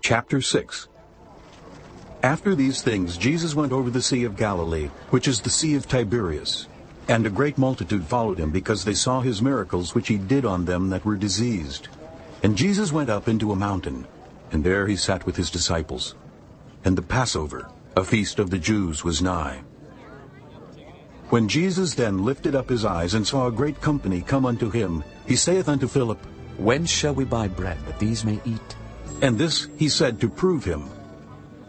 Chapter 6. After these things Jesus went over the Sea of Galilee, which is the Sea of Tiberias. And a great multitude followed him, because they saw his miracles which he did on them that were diseased. And Jesus went up into a mountain, and there he sat with his disciples. And the Passover, a feast of the Jews, was nigh. When Jesus then lifted up his eyes, and saw a great company come unto him, he saith unto Philip, When shall we buy bread, that these may eat? And this he said to prove him,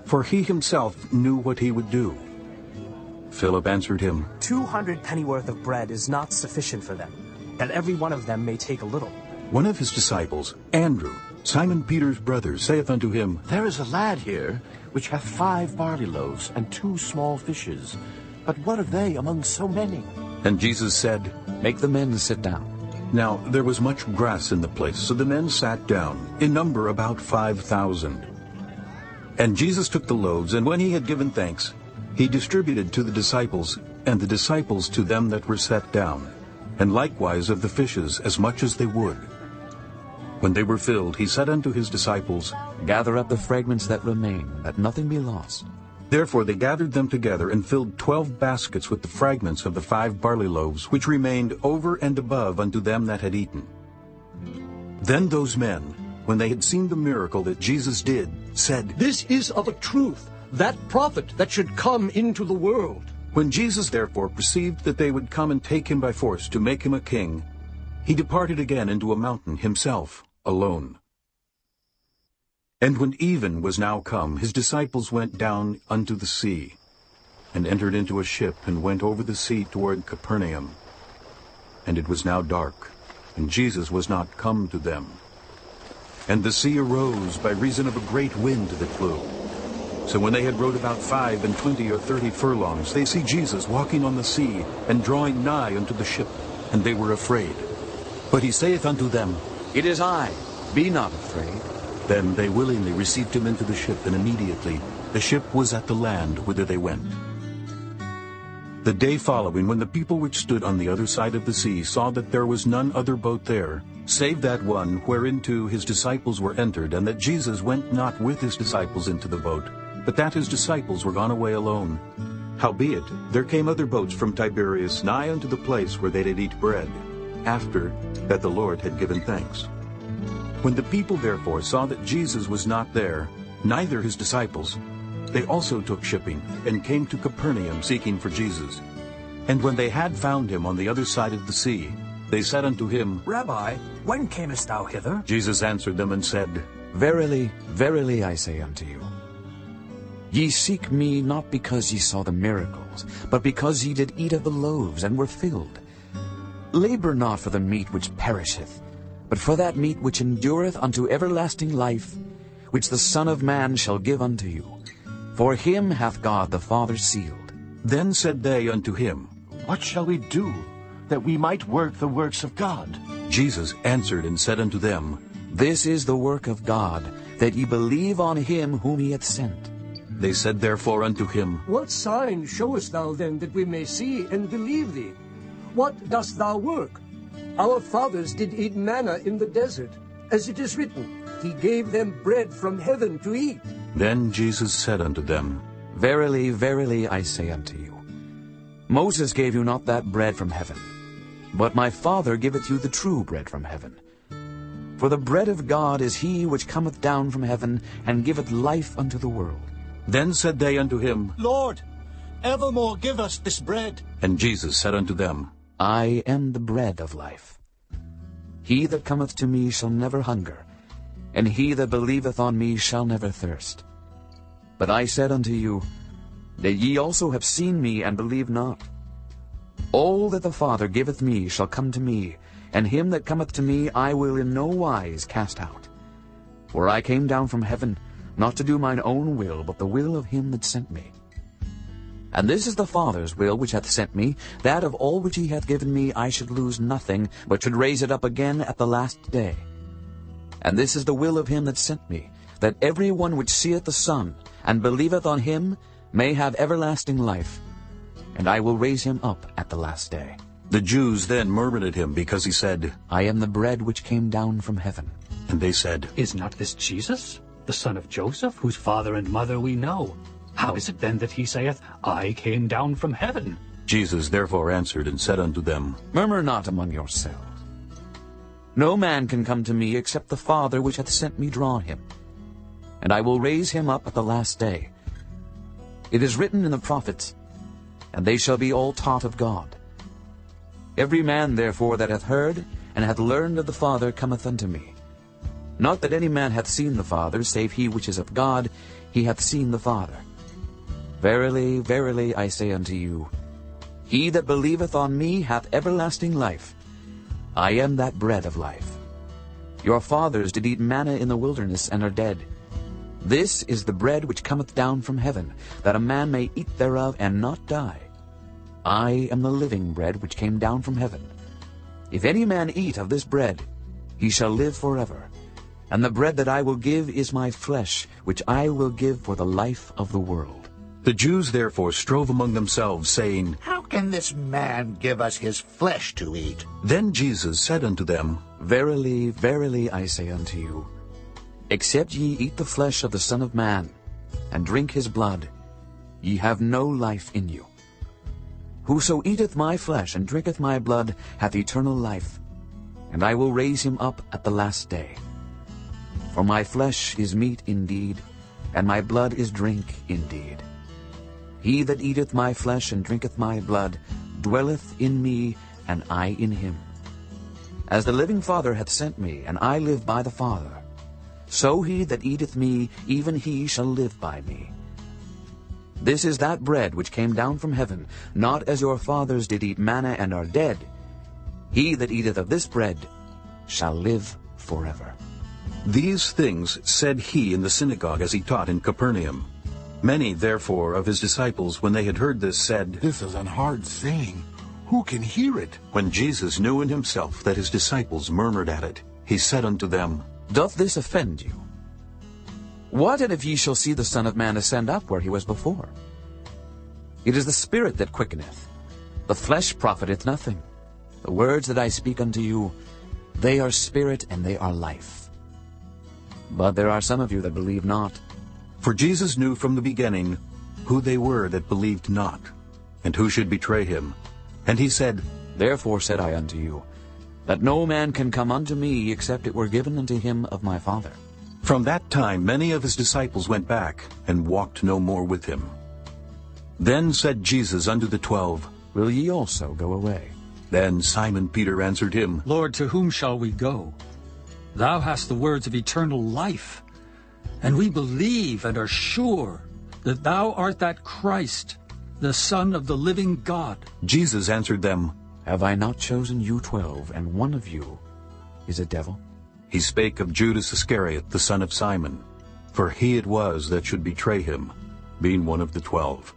for he himself knew what he would do. Philip answered him, 200 pennyworth of bread is not sufficient for them, that every one of them may take a little. One of his disciples, Andrew, Simon Peter's brother, saith unto him, There is a lad here, which hath 5 barley loaves, and 2 small fishes. But what are they among so many? And Jesus said, Make the men sit down. Now there was much grass in the place, so the men sat down, in number about 5,000. And Jesus took the loaves, and when he had given thanks, he distributed to the disciples, and the disciples to them that were set down, and likewise of the fishes as much as they would. When they were filled, he said unto his disciples, Gather up the fragments that remain, that nothing be lost. Therefore they gathered them together, and filled 12 baskets with the fragments of the 5 barley loaves, which remained over and above unto them that had eaten. Then those men, when they had seen the miracle that Jesus did, said, This is of a truth that prophet that should come into the world. When Jesus therefore perceived that they would come and take him by force to make him a king, he departed again into a mountain himself alone. And when even was now come, his disciples went down unto the sea, and entered into a ship, and went over the sea toward Capernaum. And it was now dark, and Jesus was not come to them. And the sea arose by reason of a great wind that blew. So when they had rowed about 25 or 30 furlongs, they see Jesus walking on the sea, and drawing nigh unto the ship, and they were afraid. But he saith unto them, It is I, be not afraid. Then they willingly received him into the ship, and immediately the ship was at the land whither they went. The day following, when the people which stood on the other side of the sea saw that there was none other boat there, save that one whereinto his disciples were entered, and that Jesus went not with his disciples into the boat, but that his disciples were gone away alone. Howbeit there came other boats from Tiberias nigh unto the place where they did eat bread, after that the Lord had given thanks. When the people therefore saw that Jesus was not there, neither his disciples, they also took shipping, and came to Capernaum seeking for Jesus. And when they had found him on the other side of the sea, they said unto him, Rabbi, when camest thou hither? Jesus answered them and said, Verily, verily, I say unto you, ye seek me not because ye saw the miracles, but because ye did eat of the loaves, and were filled. Labor not for the meat which perisheth, but for that meat which endureth unto everlasting life, which the Son of Man shall give unto you. For him hath God the Father sealed. Then said they unto him, What shall we do, that we might work the works of God? Jesus answered and said unto them, This is the work of God, that ye believe on him whom he hath sent. They said therefore unto him, What sign showest thou then, that we may see and believe thee? What dost thou work? Our fathers did eat manna in the desert, as it is written, He gave them bread from heaven to eat. Then Jesus said unto them, Verily, verily, I say unto you, Moses gave you not that bread from heaven, but my Father giveth you the true bread from heaven. For the bread of God is he which cometh down from heaven, and giveth life unto the world. Then said they unto him, Lord, evermore give us this bread. And Jesus said unto them, I am the bread of life. He that cometh to me shall never hunger, and he that believeth on me shall never thirst. But I said unto you, that ye also have seen me, and believe not. All that the Father giveth me shall come to me, and him that cometh to me I will in no wise cast out. For I came down from heaven, not to do mine own will, but the will of him that sent me. And this is the Father's will which hath sent me, that of all which he hath given me I should lose nothing, but should raise it up again at the last day. And this is the will of him that sent me, that every one which seeth the Son, and believeth on him, may have everlasting life, and I will raise him up at the last day. The Jews then murmured at him, because he said, I am the bread which came down from heaven. And they said, Is not this Jesus, the son of Joseph, whose father and mother we know. How is it then that he saith, I came down from heaven? Jesus therefore answered and said unto them, Murmur not among yourselves. No man can come to me except the Father which hath sent me draw him, and I will raise him up at the last day. It is written in the prophets, and they shall be all taught of God. Every man therefore that hath heard and hath learned of the Father cometh unto me. Not that any man hath seen the Father, save he which is of God, he hath seen the Father. Verily, verily, I say unto you, he that believeth on me hath everlasting life. I am that bread of life. Your fathers did eat manna in the wilderness, and are dead. This is the bread which cometh down from heaven, that a man may eat thereof and not die. I am the living bread which came down from heaven. If any man eat of this bread, he shall live forever. And the bread that I will give is my flesh, which I will give for the life of the world. The Jews therefore strove among themselves, saying, How can this man give us his flesh to eat? Then Jesus said unto them, Verily, verily, I say unto you, except ye eat the flesh of the Son of Man, and drink his blood, ye have no life in you. Whoso eateth my flesh and drinketh my blood hath eternal life, and I will raise him up at the last day. For my flesh is meat indeed, and my blood is drink indeed. He that eateth my flesh and drinketh my blood dwelleth in me, and I in him. As the living Father hath sent me, and I live by the Father, so he that eateth me, even he shall live by me. This is that bread which came down from heaven, not as your fathers did eat manna and are dead. He that eateth of this bread shall live forever. These things said he in the synagogue as he taught in Capernaum. Many, therefore, of his disciples, when they had heard this, said, This is an hard saying. Who can hear it? When Jesus knew in himself that his disciples murmured at it, he said unto them, Doth this offend you? What and if ye shall see the Son of Man ascend up where he was before? It is the Spirit that quickeneth. The flesh profiteth nothing. The words that I speak unto you, they are spirit and they are life. But there are some of you that believe not. For Jesus knew from the beginning who they were that believed not, and who should betray him. And he said, Therefore said I unto you, that no man can come unto me except it were given unto him of my Father. From that time many of his disciples went back, and walked no more with him. Then said Jesus unto the 12, Will ye also go away? Then Simon Peter answered him, Lord, to whom shall we go? Thou hast the words of eternal life, and we believe and are sure that thou art that Christ, the Son of the living God. Jesus answered them, Have I not chosen you 12, and one of you is a devil? He spake of Judas Iscariot, the son of Simon, for he it was that should betray him, being one of the 12.